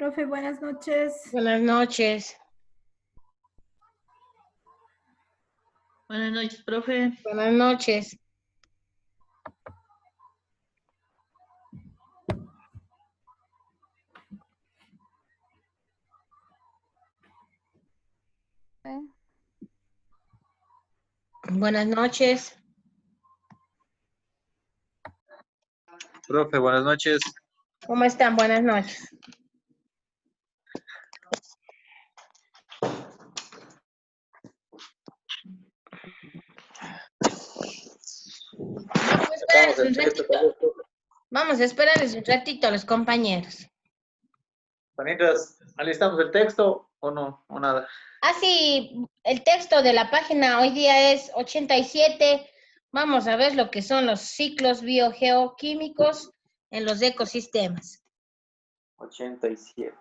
Profe, buenas noches. Buenas noches. Buenas noches, profe. Buenas noches. Buenas noches. Profe, buenas noches. ¿Cómo están? Buenas noches. Vamos a esperarles un ratito a los compañeros. Mientras, ¿alistamos el texto o no? ¿O nada? Así, el texto de la página hoy día es 87. Vamos a ver lo que son los ciclos biogeoquímicos en los ecosistemas. 87.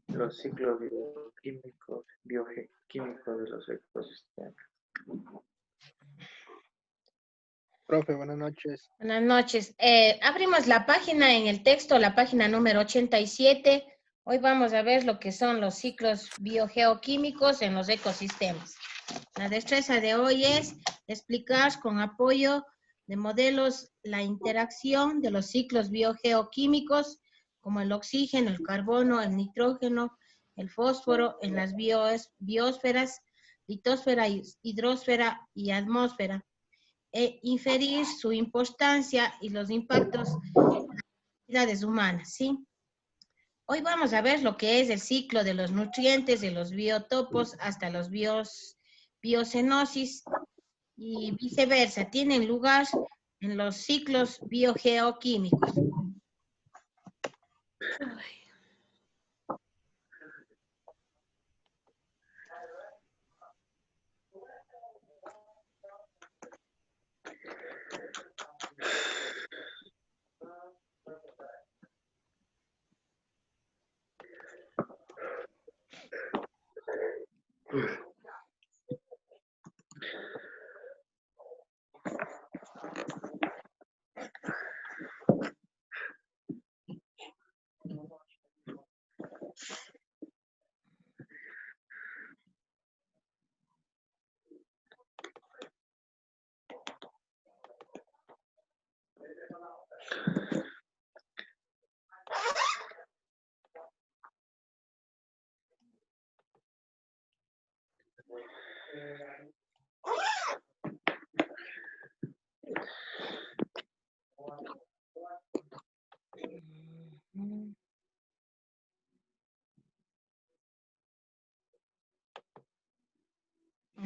Los ciclos bioquímicos de los ecosistemas. Profe, buenas noches. Buenas noches. Abrimos la página en el texto, la página número 87. Hoy vamos a ver lo que son los ciclos biogeoquímicos en los ecosistemas. La destreza de hoy es explicar con apoyo de modelos la interacción de los ciclos biogeoquímicos como el oxígeno, el carbono, el nitrógeno, el fósforo en las biosferas, litosfera, hidrosfera y atmósfera, e inferir su importancia y los impactos en las actividades humanas, ¿sí? Hoy vamos a ver lo que es el ciclo de los nutrientes, de los biotopos, hasta los biocenosis y viceversa. Tienen lugar en los ciclos biogeoquímicos.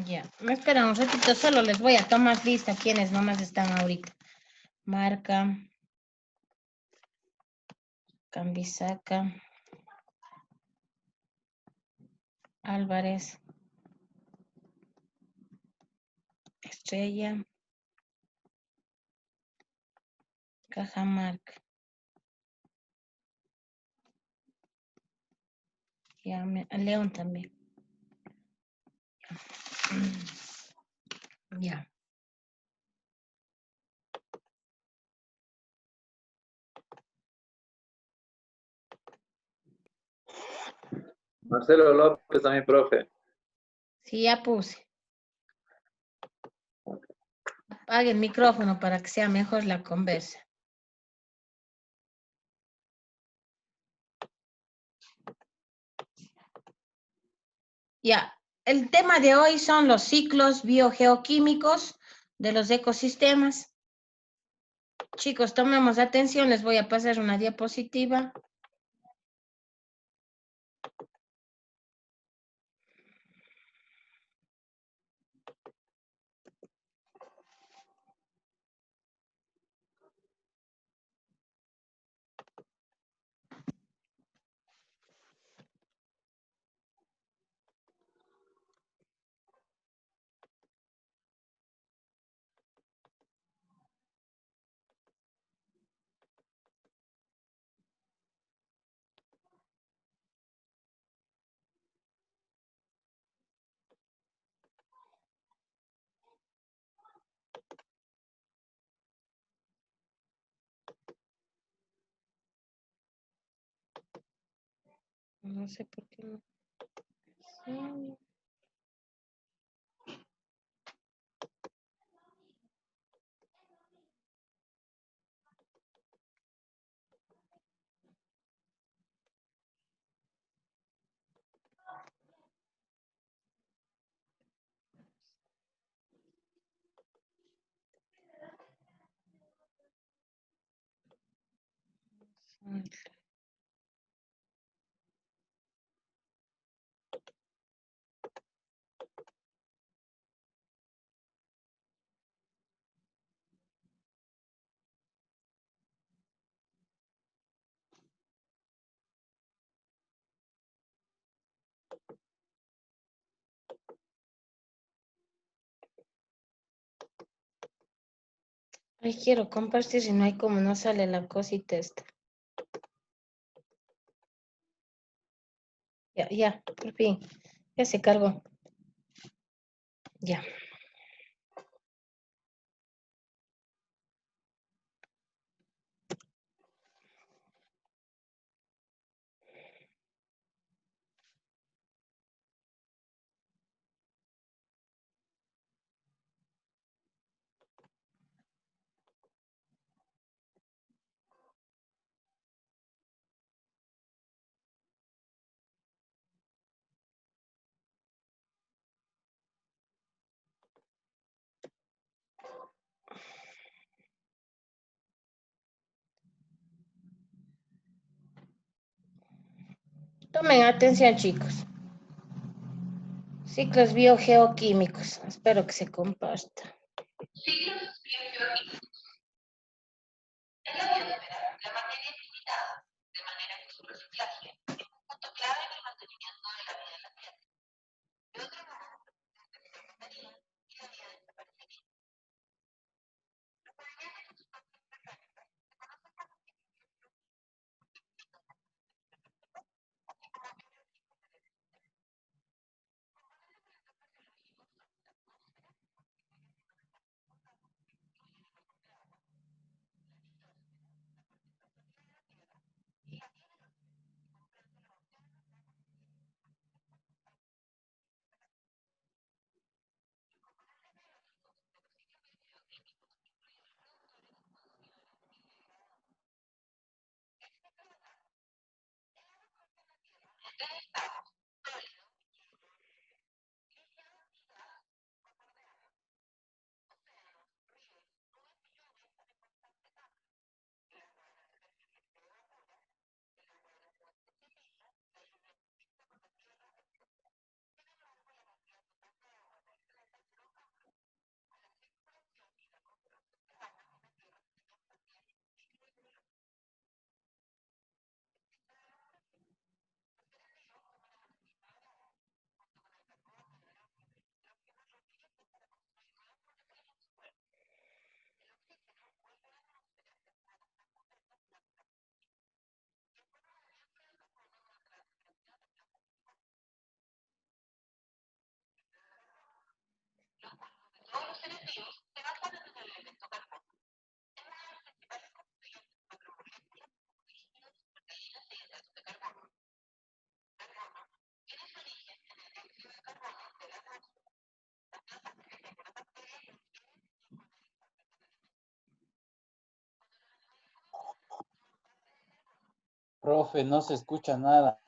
Ya, me esperan un ratito, solo les voy a tomar lista quienes nomás están ahorita. Marca, Cambisaca, Álvarez, Estrella, Cajamarca. Ya, León también. Ya. Marcelo López también, profe. Sí, ya puse. Apague el micrófono para que sea mejor la conversa. Ya, el tema de hoy son los ciclos biogeoquímicos de los ecosistemas. Chicos, tomemos atención, les voy a pasar una diapositiva. No sé por qué no. Sí. Ay, quiero compartir y no hay como no sale la cosita esta. Ya, por fin. Ya se cargó. Ya. Tomen atención, chicos. Ciclos biogeoquímicos. Espero que se comparta. Profe, no se escucha nada.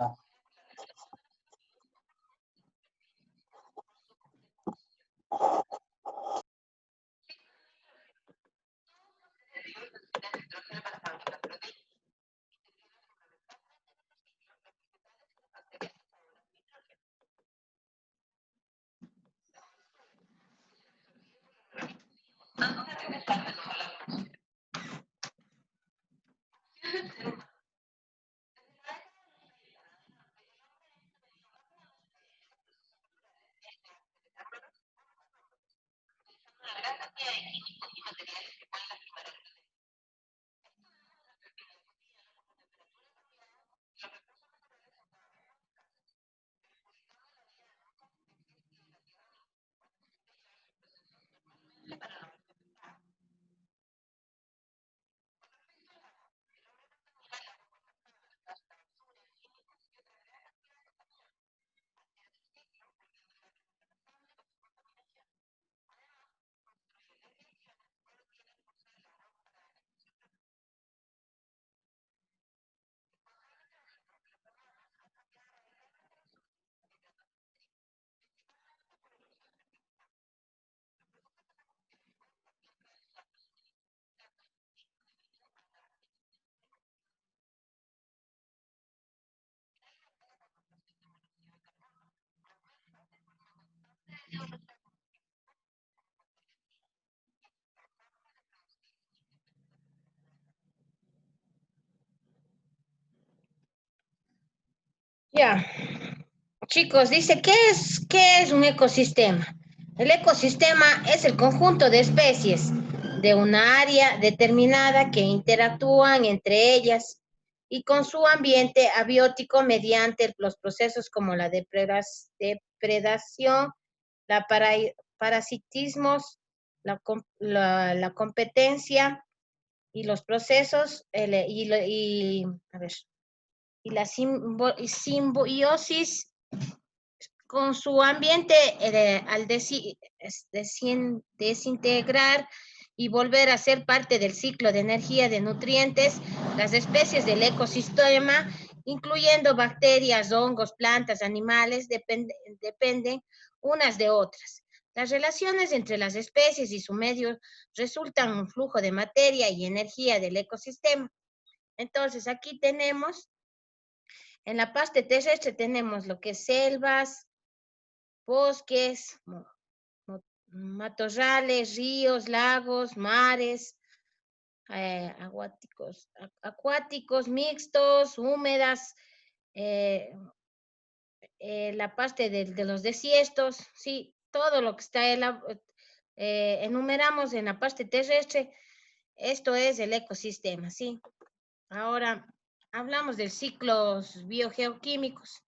Ya. Chicos, dice, ¿qué es un ecosistema? El ecosistema es el conjunto de especies de una área determinada que interactúan entre ellas y con su ambiente abiótico mediante los procesos como la depredación, la parasitismos, la competencia y los procesos a ver, y la simbiosis con su ambiente al desintegrar y volver a ser parte del ciclo de energía de nutrientes, las especies del ecosistema, incluyendo bacterias, hongos, plantas, animales, dependen unas de otras. Las relaciones entre las especies y su medio resultan un flujo de materia y energía del ecosistema. Entonces, aquí tenemos, en la parte terrestre tenemos lo que es selvas, bosques, matorrales, ríos, lagos, mares, acuáticos, mixtos, húmedas, la parte de los desiertos, sí, todo lo que está enumeramos en la parte terrestre, esto es el ecosistema, sí. Ahora, hablamos de ciclos biogeoquímicos.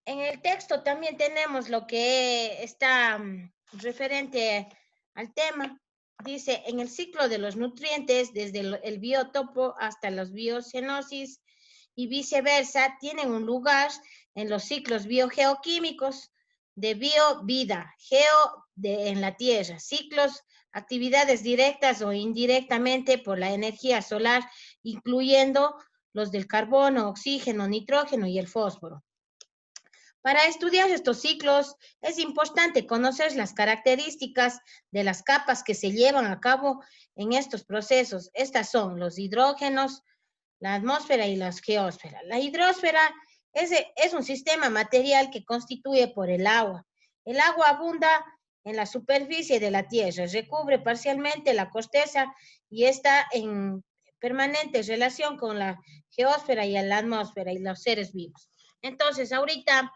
En el texto también tenemos lo que está referente al tema. Dice, en el ciclo de los nutrientes, desde el biotopo hasta los biocenosis y viceversa, tienen un lugar en los ciclos biogeoquímicos de bio-vida, en la tierra, ciclos, actividades directas o indirectamente por la energía solar, incluyendo los del carbono, oxígeno, nitrógeno y el fósforo. Para estudiar estos ciclos es importante conocer las características de las capas que se llevan a cabo en estos procesos. Estas son los hidrógenos, la atmósfera y la geósfera. La hidrosfera es un sistema material que constituye por el agua. El agua abunda en la superficie de la Tierra, recubre parcialmente la corteza y está en permanente relación con la geósfera y la atmósfera y los seres vivos. Entonces, ahorita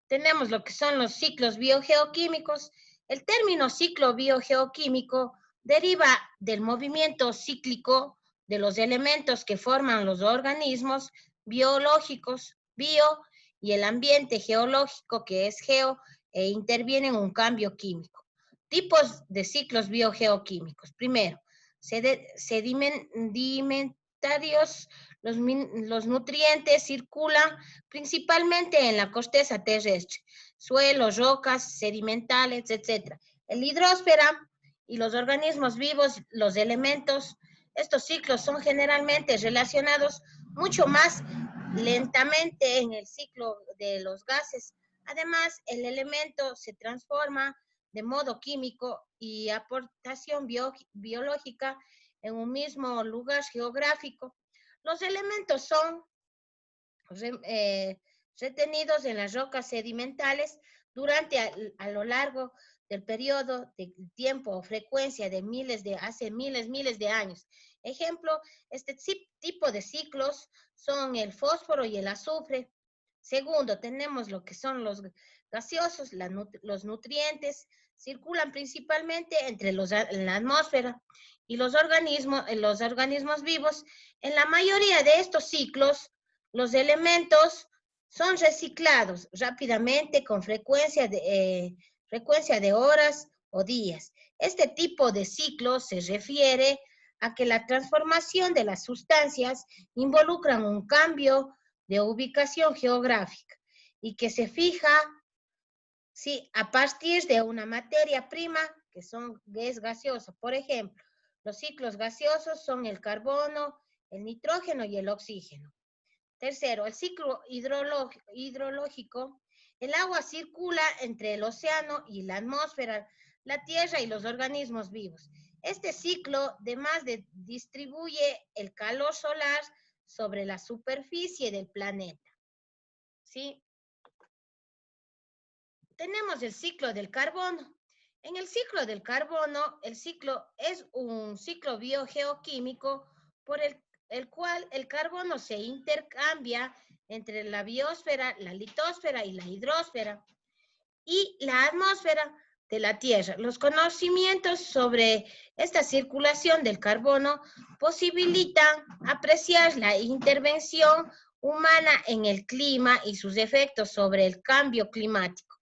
tenemos lo que son los ciclos biogeoquímicos. El término ciclo biogeoquímico deriva del movimiento cíclico de los elementos que forman los organismos biológicos, y el ambiente geológico, que es geo, e interviene en un cambio químico. Tipos de ciclos biogeoquímicos. Primero, sedimentarios. Los nutrientes circulan principalmente en la corteza terrestre, suelos, rocas, sedimentales, etc. El hidrosfera y los organismos vivos, los elementos, estos ciclos son generalmente relacionados mucho más lentamente en el ciclo de los gases. Además, el elemento se transforma de modo químico y aportación biológica en un mismo lugar geográfico. Los elementos son retenidos en las rocas sedimentales durante a lo largo del periodo de tiempo o frecuencia de hace miles de años. Ejemplo, este tipo de ciclos son el fósforo y el azufre. Segundo, tenemos lo que son los gaseosos, los nutrientes, circulan principalmente entre en la atmósfera y los organismos vivos. En la mayoría de estos ciclos, los elementos son reciclados rápidamente con frecuencia de horas o días. Este tipo de ciclo se refiere a que la transformación de las sustancias involucra un cambio de ubicación geográfica y que se fija a partir de una materia prima que es gaseosa. Por ejemplo, los ciclos gaseosos son el carbono, el nitrógeno y el oxígeno. Tercero, el ciclo hidrológico. El agua circula entre el océano y la atmósfera, la tierra y los organismos vivos. Este ciclo, además distribuye el calor solar sobre la superficie del planeta. ¿Sí? tenemos el ciclo del carbono. En el ciclo del carbono, el ciclo es un ciclo biogeoquímico por el cual el carbono se intercambia entre la biosfera, la litosfera y la hidrosfera y la atmósfera de la Tierra. Los conocimientos sobre esta circulación del carbono posibilitan apreciar la intervención humana en el clima y sus efectos sobre el cambio climático.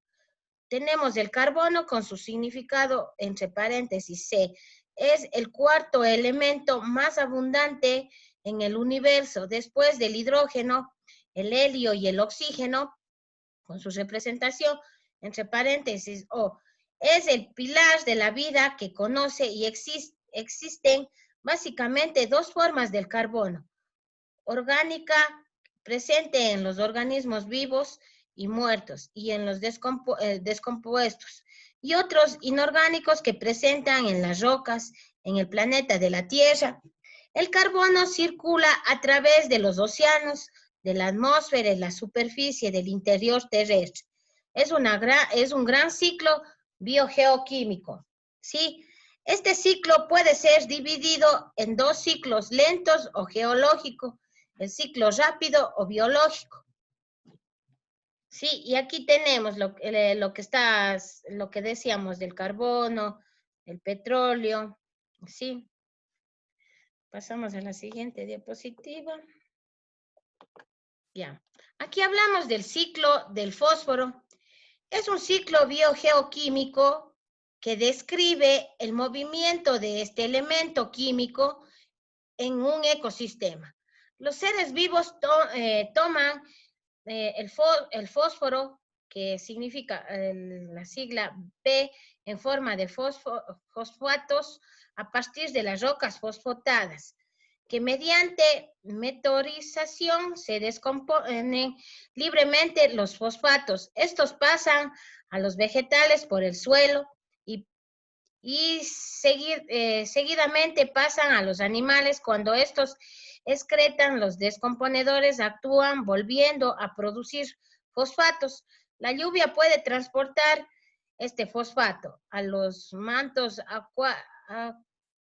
Tenemos el carbono con su significado entre paréntesis C. Es el cuarto elemento más abundante en el universo después del hidrógeno, el helio y el oxígeno, con su representación entre paréntesis O. Es el pilar de la vida que conoce y existen básicamente dos formas del carbono. Orgánica, presente en los organismos vivos y muertos, y en los descompuestos, y otros inorgánicos que presentan en las rocas, en el planeta de la Tierra. El carbono circula a través de los océanos, de la atmósfera y la superficie del interior terrestre. Es un gran ciclo biogeoquímico, ¿sí? Este ciclo puede ser dividido en dos ciclos lentos o geológicos, el ciclo rápido o biológico. Sí, y aquí tenemos lo que decíamos del carbono, el petróleo, ¿sí? Pasamos a la siguiente diapositiva. Ya. Aquí hablamos del ciclo del fósforo. Es un ciclo biogeoquímico que describe el movimiento de este elemento químico en un ecosistema. Los seres vivos toman el fósforo, que significa la sigla B, en forma de fosfatos a partir de las rocas fosfatadas, que mediante meteorización se descomponen libremente los fosfatos. Estos pasan a los vegetales por el suelo y seguidamente pasan a los animales. Cuando estos excretan, los descomponedores actúan volviendo a producir fosfatos. La lluvia puede transportar este fosfato a los mantos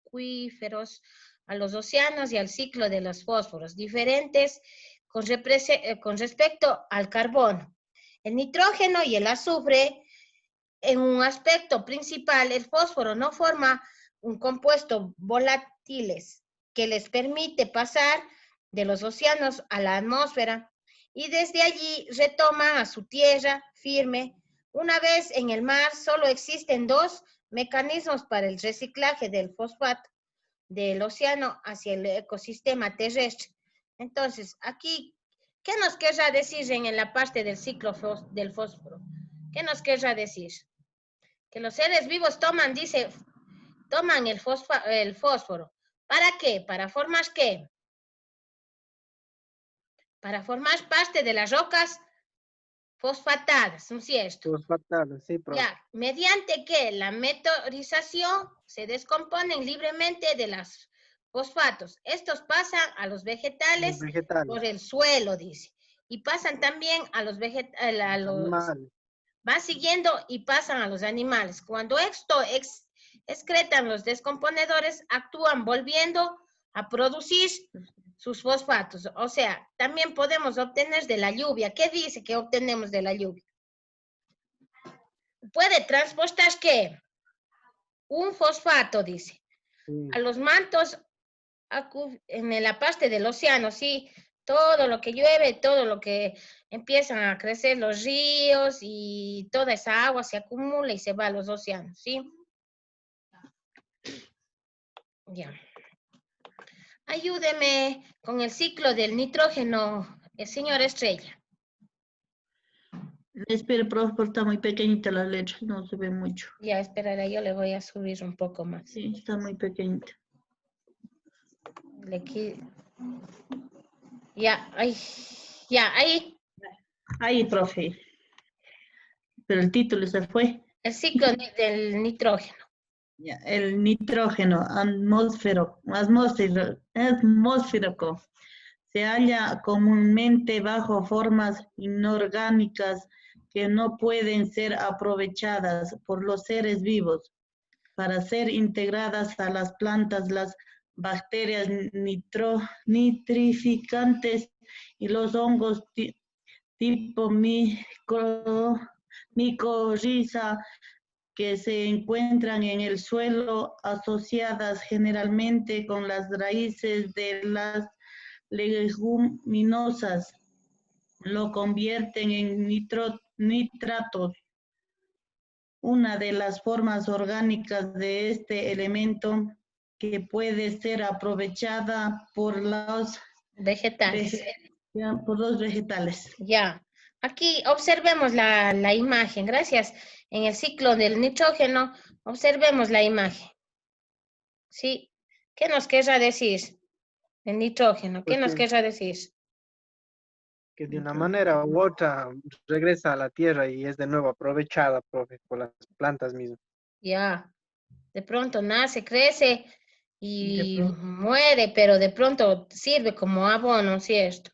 acuíferos, a los océanos y al ciclo de los fósforos, diferentes con respecto al carbono. El nitrógeno y el azufre, en un aspecto principal, el fósforo no forma un compuesto volátiles que les permite pasar de los océanos a la atmósfera y desde allí retoman a su tierra firme. Una vez en el mar, solo existen dos mecanismos para el reciclaje del fosfato del océano hacia el ecosistema terrestre. Entonces, aquí, ¿qué nos querrá decir en la parte del ciclo del fósforo? ¿Qué nos querrá decir? Que los seres vivos toman el fósforo. ¿Para qué? ¿Para formar qué? Para formar parte de las rocas fosfatadas, ¿no es cierto? Fosfatadas, sí, profe. Ya, mediante que la meteorización se descomponen libremente de los fosfatos. Estos pasan a los vegetales, por el suelo, dice. Y pasan también a los animales. Van siguiendo y pasan a los animales. Cuando esto excretan los descomponedores, actúan volviendo a producir sus fosfatos. O sea, también podemos obtener de la lluvia. ¿Qué dice que obtenemos de la lluvia? Puede transportar, ¿qué? Un fosfato, dice. Sí. A los mantos en la parte del océano, sí. Todo lo que llueve, todo lo que empiezan a crecer los ríos y toda esa agua se acumula y se va a los océanos, ¿sí? Ya. Ayúdeme con el ciclo del nitrógeno, señor Estrella. Espere, profe, porque está muy pequeñita la letra, no se ve mucho. Ya, esperaré, yo le voy a subir un poco más. Sí, está muy pequeñita. Ya, ahí. Ya, ahí. Ahí, profe. Pero el título se fue. El ciclo del nitrógeno. Ya, el nitrógeno atmosférico se halla comúnmente bajo formas inorgánicas que no pueden ser aprovechadas por los seres vivos para ser integradas a las plantas, las bacterias nitrificantes y los hongos tipo micorriza que se encuentran en el suelo, asociadas generalmente con las raíces de las leguminosas, lo convierten en nitratos. Una de las formas orgánicas de este elemento que puede ser aprovechada por los Vegetales. por los vegetales. Ya. Aquí observemos la imagen. Gracias. En el ciclo del nitrógeno, observemos la imagen. ¿Sí? ¿Qué nos querrá decir el nitrógeno? ¿Qué Pues nos querrá decir? que de una manera u otra regresa a la tierra y es de nuevo aprovechada, profe, por las plantas mismas. Ya. De pronto nace, crece y De pronto. muere, pero de pronto sirve como abono, ¿cierto?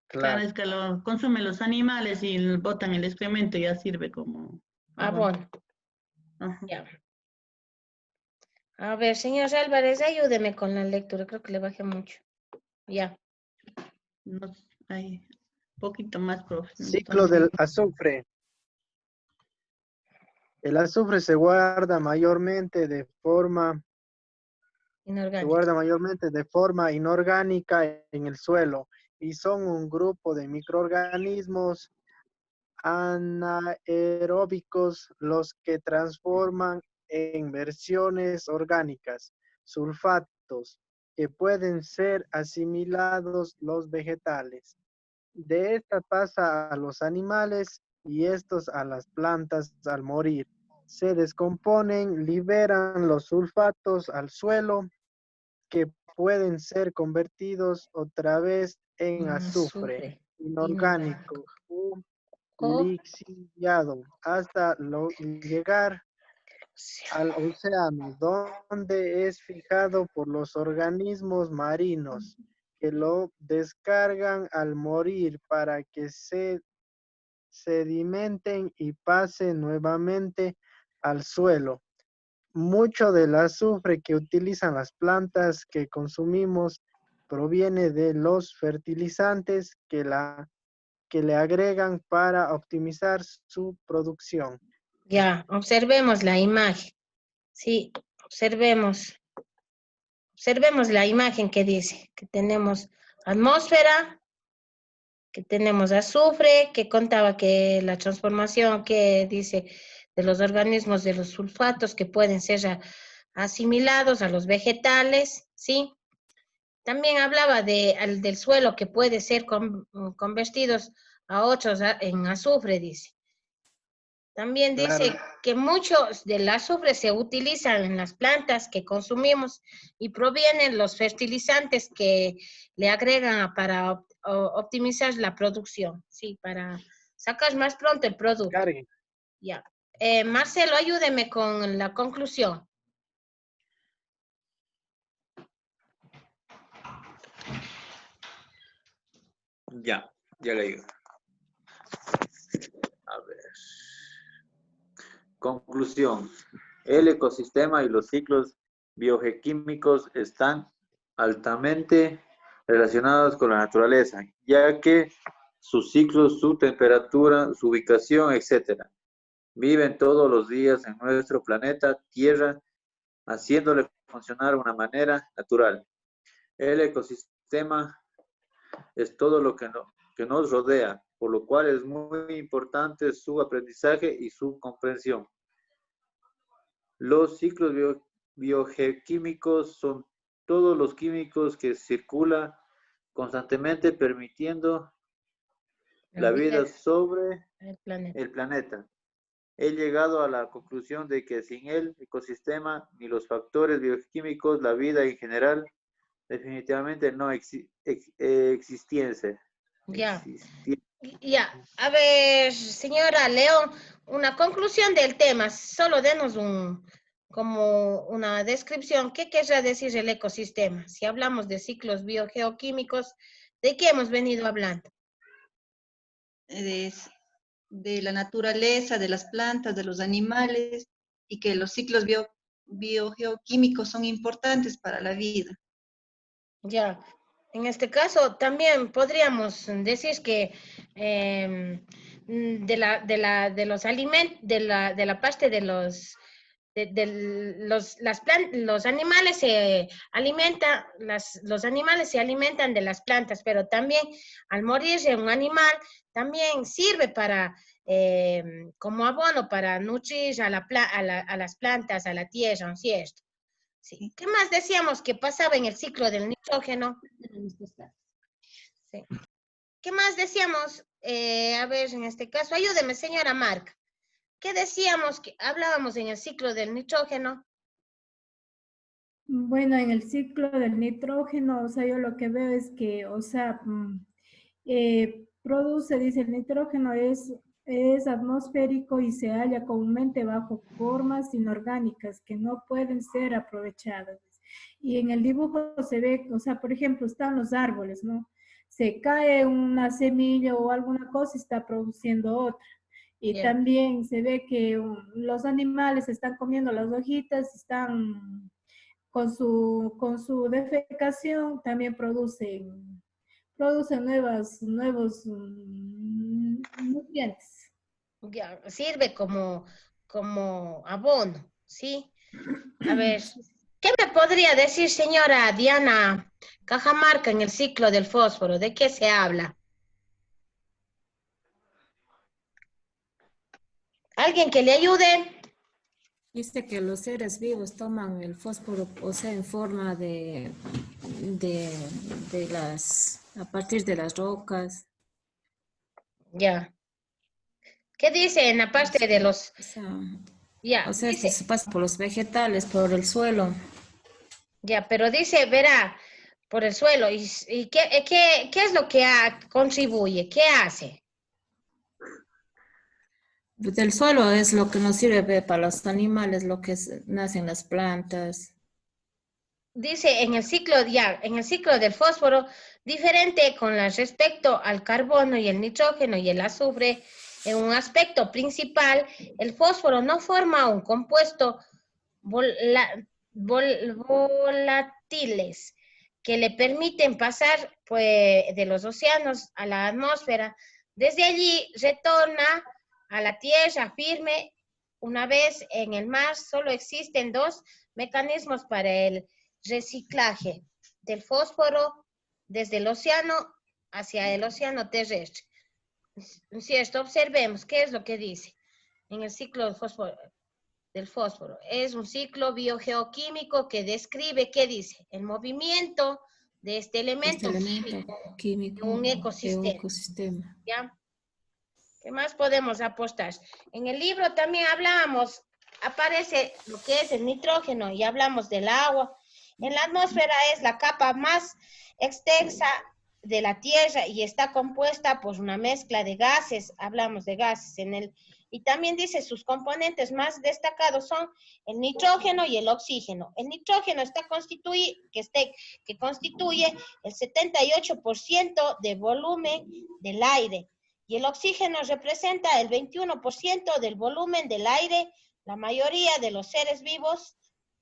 Claro, Claro, es que lo consumen los animales y botan el excremento y ya sirve como Abono. Ajá. Ya. A ver, señor Álvarez, ayúdeme con la lectura. Creo que le bajé mucho. Ya. No, hay poquito más, profe. ciclo del azufre. El azufre se guarda mayormente de forma inorgánica en el suelo y son un grupo de microorganismos anaeróbicos los que transforman en versiones orgánicas sulfatos que pueden ser asimilados los vegetales. De esta pasa a los animales y estos a las plantas al morir. Se descomponen, liberan los sulfatos al suelo que pueden ser convertidos otra vez en azufre inorgánico o lixiviado hasta llegar al océano, donde es fijado por los organismos marinos que lo descargan al morir para que se sedimenten y pasen nuevamente al suelo. Mucho del azufre que utilizan las plantas que consumimos proviene de los fertilizantes que le agregan para optimizar su producción. Ya, observemos la imagen. Sí, observemos la imagen que dice que tenemos atmósfera, que tenemos azufre, que contaba que la transformación que dice de los organismos de los sulfatos que pueden ser asimilados a los vegetales, ¿sí? También hablaba del suelo que puede ser convertidos a otros en azufre, dice. También dice Claro. que muchos del azufre se utilizan en las plantas que consumimos y provienen los fertilizantes que le agregan para optimizar la producción, sí, para sacar más pronto el producto. Carguen. Ya. Marcelo, ayúdeme con la conclusión. Ya le digo. A ver. Conclusión. El ecosistema y los ciclos biogeoquímicos están altamente relacionados con la naturaleza, ya que sus ciclos, su temperatura, su ubicación, etc. viven todos los días en nuestro planeta Tierra, haciéndole funcionar de una manera natural. El ecosistema es todo lo que nos rodea, por lo cual es muy importante su aprendizaje y su comprensión. Los ciclos biogeoquímicos son todos los químicos que circulan constantemente permitiendo la vida sobre el planeta. He llegado a la conclusión de que sin el ecosistema ni los factores bioquímicos, la vida en general definitivamente no existiese. Ya. Ya. A ver, señora León, una conclusión del tema. Solo denos como una descripción. ¿Qué querrá decir el ecosistema? Si hablamos de ciclos biogeoquímicos, ¿de qué hemos venido hablando? de la naturaleza, de las plantas, de los animales, y que los ciclos biogeoquímicos son importantes para la vida. Ya, en este caso también podríamos decir que de los alimentos, de la parte de los animales se alimentan, los animales se alimentan de las plantas, pero también al morir un animal también sirve para como abono para nutrir a las plantas, a la tierra, ¿no es cierto? Sí. ¿Qué más decíamos que pasaba en el ciclo del nitrógeno? Sí. ¿Qué más decíamos? A ver, en este caso, ayúdeme, señora Marc. ¿Qué decíamos que hablábamos en el ciclo del nitrógeno? Bueno, en el ciclo del nitrógeno, o sea, yo lo que veo es que, o sea, produce, dice, el nitrógeno es atmosférico y se halla comúnmente bajo formas inorgánicas que no pueden ser aprovechadas. Y en el dibujo se ve, o sea, por ejemplo, están los árboles, ¿no? Se cae una semilla o alguna cosa y está produciendo otra. Y también se ve que los animales están comiendo las hojitas, están con su defecación, también producen nuevos nutrientes. Ya, sirve como abono, ¿sí? A ver, ¿qué me podría decir, señora Diana Cajamarca, en el ciclo del fósforo? ¿De qué se habla? ¿Alguien que le ayude? Dice que los seres vivos toman el fósforo, o sea, en forma a partir de las rocas. Ya. ¿Qué dice en la parte de los... O sea, dice, se pasa por los vegetales, por el suelo. Ya, pero dice, verá, por el suelo. ¿Y qué es lo que contribuye? ¿Qué hace? Del suelo es lo que nos sirve para los animales, lo que nacen las plantas. Dice en el ciclo del fósforo, diferente con respecto al carbono y el nitrógeno y el azufre, en un aspecto principal, el fósforo no forma un compuesto volátiles que le permiten pasar pues, de los océanos a la atmósfera. Desde allí retorna a la tierra firme. Una vez en el mar, solo existen dos mecanismos para el reciclaje del fósforo desde el océano hacia el océano terrestre. ¿Cierto? Observemos qué es lo que dice en el ciclo del fósforo. Es un ciclo biogeoquímico que describe, ¿qué dice? El movimiento de este elemento químico en un ecosistema. ¿Ya? ¿Qué más podemos apostar? En el libro también aparece lo que es el nitrógeno y hablamos del agua. En la atmósfera es la capa más extensa de la Tierra y está compuesta por una mezcla de gases. Hablamos de gases y también dice sus componentes más destacados son el nitrógeno y el oxígeno. El nitrógeno que constituye el 78% del volumen del aire y el oxígeno representa el 21% del volumen del aire. La mayoría de los seres vivos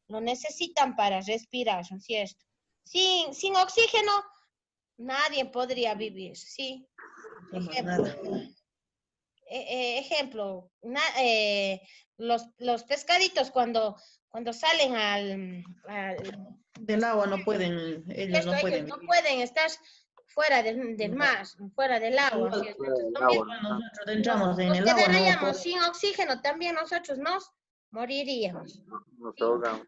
lo necesitan para respirar, ¿no es cierto? Sin oxígeno, nadie podría vivir, ¿sí? Ejemplo, los pescaditos cuando salen del agua no pueden, ellos no pueden estar fuera del mar, fuera del agua. Nosotros entramos en el agua, no sin oxígeno, también nosotros nos moriríamos. Nos ahogamos.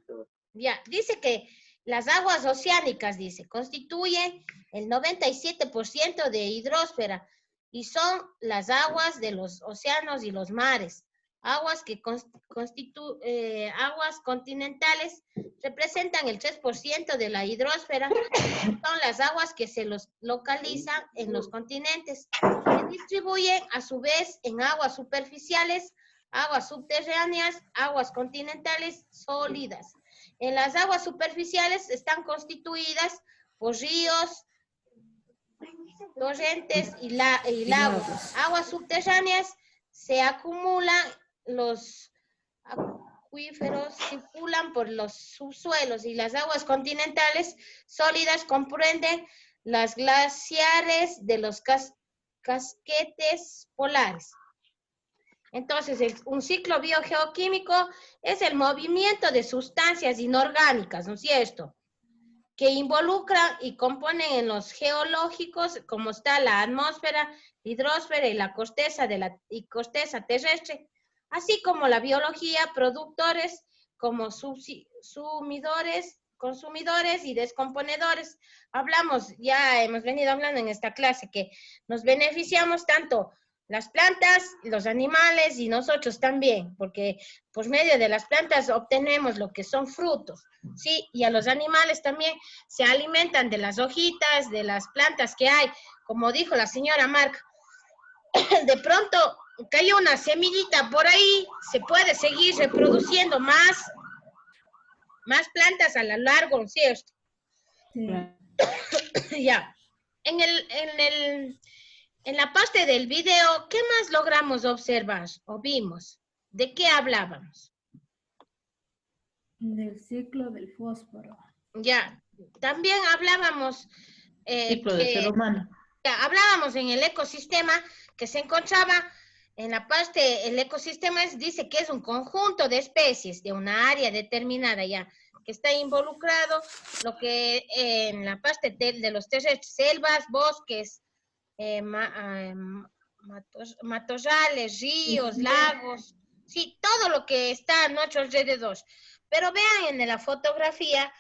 Ya, dice que las aguas oceánicas, constituyen el 97% de hidrosfera y son las aguas de los océanos y los mares. Aguas aguas continentales representan el 3% de la hidrosfera. Son las aguas que se localizan en los continentes. Se distribuyen a su vez en aguas superficiales, aguas subterráneas, aguas continentales sólidas. En las aguas superficiales están constituidas por ríos, torrentes y lagos. Aguas subterráneas se acumulan los acuíferos, circulan por los subsuelos y las aguas continentales sólidas comprenden las glaciares de los casquetes polares. Entonces, un ciclo biogeoquímico es el movimiento de sustancias inorgánicas, ¿no es cierto?, que involucran y componen en los geológicos, como está la atmósfera, hidrosfera y la corteza terrestre, así como la biología, productores como consumidores y descomponedores. Ya hemos venido hablando en esta clase que nos beneficiamos tanto las plantas, los animales y nosotros también, porque por medio de las plantas obtenemos lo que son frutos, ¿sí? Y a los animales también se alimentan de las hojitas, de las plantas que hay. Como dijo la señora Marca, de pronto cayó una semillita por ahí, se puede seguir reproduciendo más plantas a lo largo, ¿cierto? Sí. Ya. En la parte del video, ¿qué más logramos observar o vimos? ¿De qué hablábamos? Del ciclo del fósforo. Ya. También hablábamos Ciclo del ser humano. hablábamos en el ecosistema que se encontraba en la parte, el ecosistema dice que es un conjunto de especies de una área determinada ya, que está involucrado lo que en la parte de los terrestres, selvas, bosques, matorrales, ríos, lagos, sí, todo lo que está a nuestro alrededor. Pero vean en la fotografía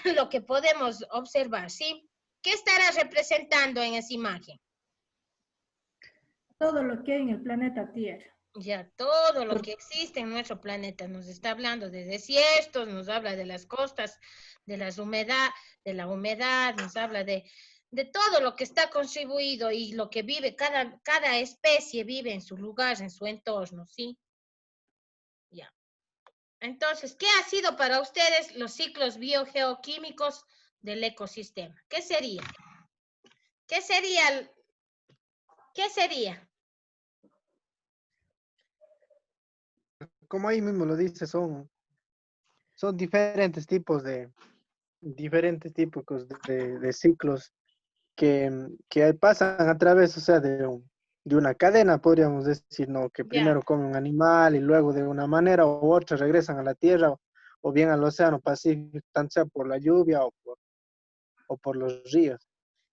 lo que podemos observar, ¿sí? ¿Qué estará representando en esa imagen? Todo lo que hay en el planeta Tierra. Ya, todo lo que existe en nuestro planeta. Nos está hablando de desiertos, nos habla de las costas, de la humedad, nos habla de todo lo que está contribuido y lo que vive, cada especie vive en su lugar, en su entorno, ¿sí? Ya. Entonces, ¿qué ha sido para ustedes los ciclos biogeoquímicos del ecosistema? ¿Qué sería? ¿Qué sería? ¿Qué sería? Como ahí mismo lo dice, son diferentes tipos de ciclos que pasan a través, o sea, de una cadena, podríamos decir, ¿no? Que primero come un animal y luego de una manera u otra regresan a la tierra o bien al océano Pacífico, tanto sea por la lluvia o por los ríos.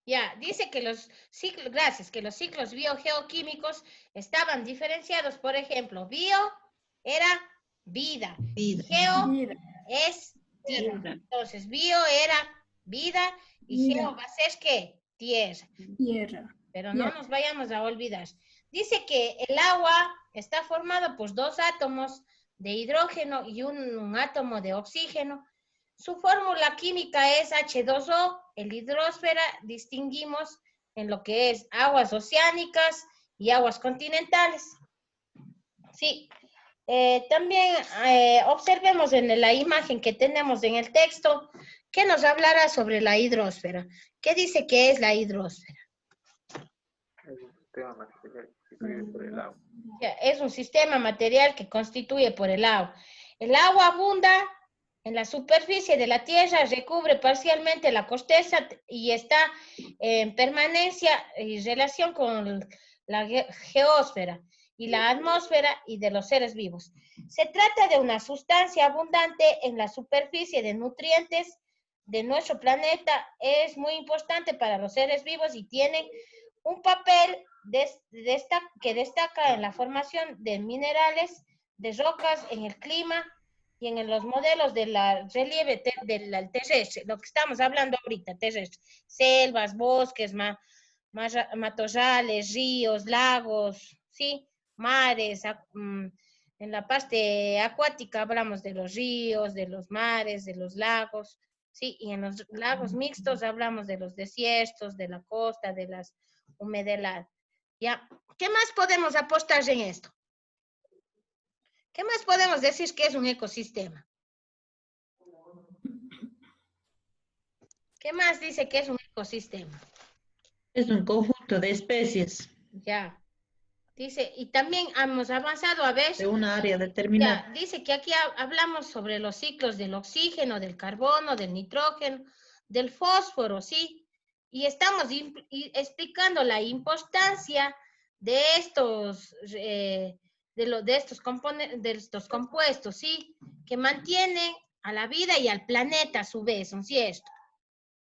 Ya, dice que los ciclos biogeoquímicos estaban diferenciados, por ejemplo, bio era vida, geo es tierra. Entonces, bio era vida y geo va a ser ¿qué? Tierra. Pero no nos vayamos a olvidar. Dice que el agua está formado por 2 átomos de hidrógeno y un átomo de oxígeno. Su fórmula química es H2O. El hidrosfera distinguimos en lo que es aguas oceánicas y aguas continentales. Sí. También observemos en la imagen que tenemos en el texto que nos hablará sobre la hidrosfera. ¿Qué dice que es la hidrosfera? Es un sistema material que constituye por el agua. El agua abunda en la superficie de la Tierra, recubre parcialmente la corteza y está en permanencia y relación con la geósfera y la atmósfera y de los seres vivos. Se trata de una sustancia abundante en la superficie de nutrientes de nuestro planeta. Es muy importante para los seres vivos y tiene un papel que destaca en la formación de minerales, de rocas, en el clima y en los modelos del relieve del terrestre, lo que estamos hablando ahorita, terrestre, selvas, bosques, matorrales, ríos, lagos, ¿sí? Mares, en la parte acuática hablamos de los ríos, de los mares, de los lagos, ¿sí? Y en los lagos mixtos hablamos de los desiertos, de la costa, de las humedad. ¿Ya? ¿Qué más podemos apostar en esto? ¿Qué más podemos decir que es un ecosistema? ¿Qué más dice que es un ecosistema? Es un conjunto de especies. Ya. Dice, y también hemos avanzado a ver, De una área determinada. ya, dice que aquí hablamos sobre los ciclos del oxígeno, del carbono, del nitrógeno, del fósforo, ¿sí? Y estamos explicando la importancia de estos, de estos compuestos, ¿sí? Que mantienen a la vida y al planeta a su vez, ¿no es cierto?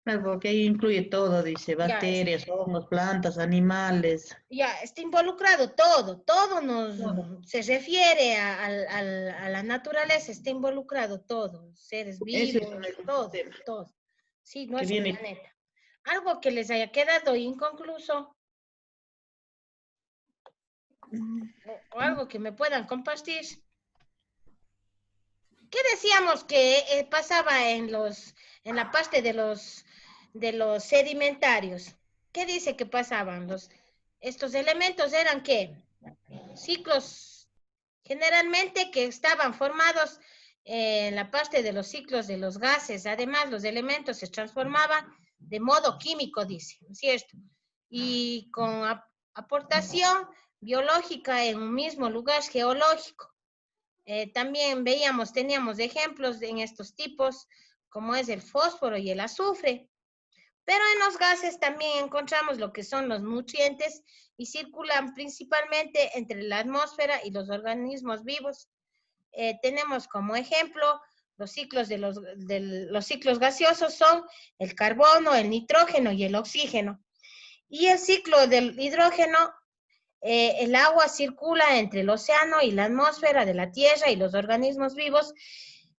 Claro, porque ahí incluye todo, dice, Ya, bacterias, hongos, plantas, animales. ya, está involucrado todo, se refiere a la naturaleza, está involucrado todo, seres Eso vivos, es un todo, ecosistema todo. Sí, que nuestro viene. planeta. Algo que les haya quedado inconcluso, o algo que me puedan compartir. ¿Qué decíamos que pasaba en la parte de los sedimentarios? ¿Qué dice que pasaban? Estos elementos eran ¿qué? Ciclos generalmente que estaban formados en la parte de los ciclos de los gases. Además, los elementos se transformaban de modo químico, dice, ¿no es cierto? Y con aportación biológica en un mismo lugar geológico. También teníamos ejemplos en estos tipos, como es el fósforo y el azufre. Pero en los gases también encontramos lo que son los nutrientes y circulan principalmente entre la atmósfera y los organismos vivos. Tenemos como ejemplo los ciclos los ciclos gaseosos son el carbono, el nitrógeno y el oxígeno. Y el ciclo del hidrógeno, el agua circula entre el océano y la atmósfera de la Tierra y los organismos vivos.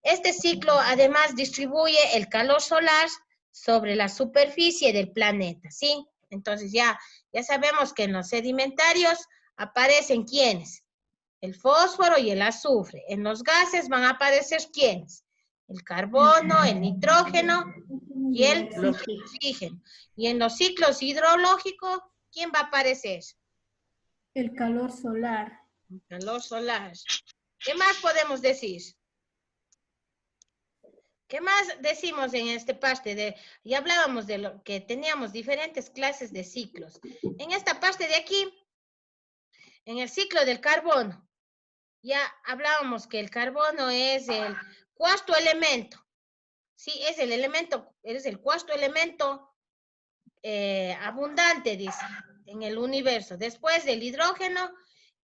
Este ciclo además distribuye el calor solar sobre la superficie del planeta, ¿sí? Entonces ya sabemos que en los sedimentarios aparecen ¿quiénes? El fósforo y el azufre. En los gases van a aparecer ¿quiénes? El carbono, el nitrógeno y el oxígeno. Y en los ciclos hidrológicos, ¿quién va a aparecer? El calor solar. El calor solar. ¿Qué más podemos decir? ¿Qué más decimos en este parte? Ya hablábamos de lo que teníamos diferentes clases de ciclos. En esta parte de aquí, en el ciclo del carbono, ya hablábamos que el carbono es el cuarto elemento. Sí, es el cuarto elemento abundante, dice, en el universo. Después del hidrógeno,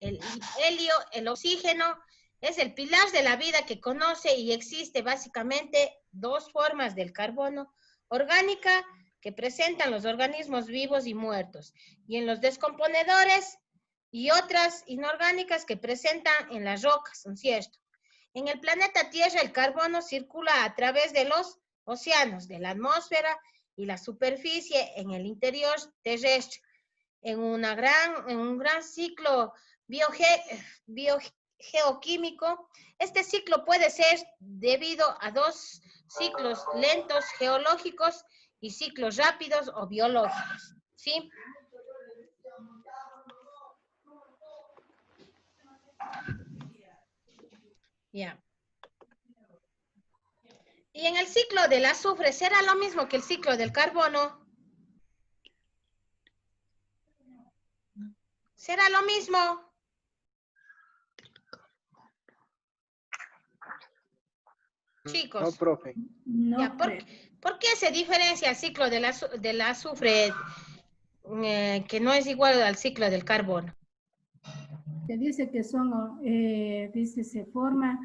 el helio, el oxígeno, es el pilar de la vida que conoce y existe básicamente dos formas del carbono: orgánica, que presentan los organismos vivos y muertos, y en los descomponedores, y otras inorgánicas que presentan en las rocas, ¿no es cierto? En el planeta Tierra el carbono circula a través de los océanos, de la atmósfera y la superficie en el interior terrestre, en un gran ciclo biogeoquímico. Este ciclo puede ser debido a dos ciclos lentos geológicos y ciclos rápidos o biológicos, ¿sí? Ya. Y en el ciclo del azufre, ¿será lo mismo que el ciclo del carbono? ¿Será lo mismo? Chicos. No, profe. No, Ya, ¿por qué se diferencia el ciclo del azufre que no es igual al ciclo del carbono? que dice que son, dice, se forma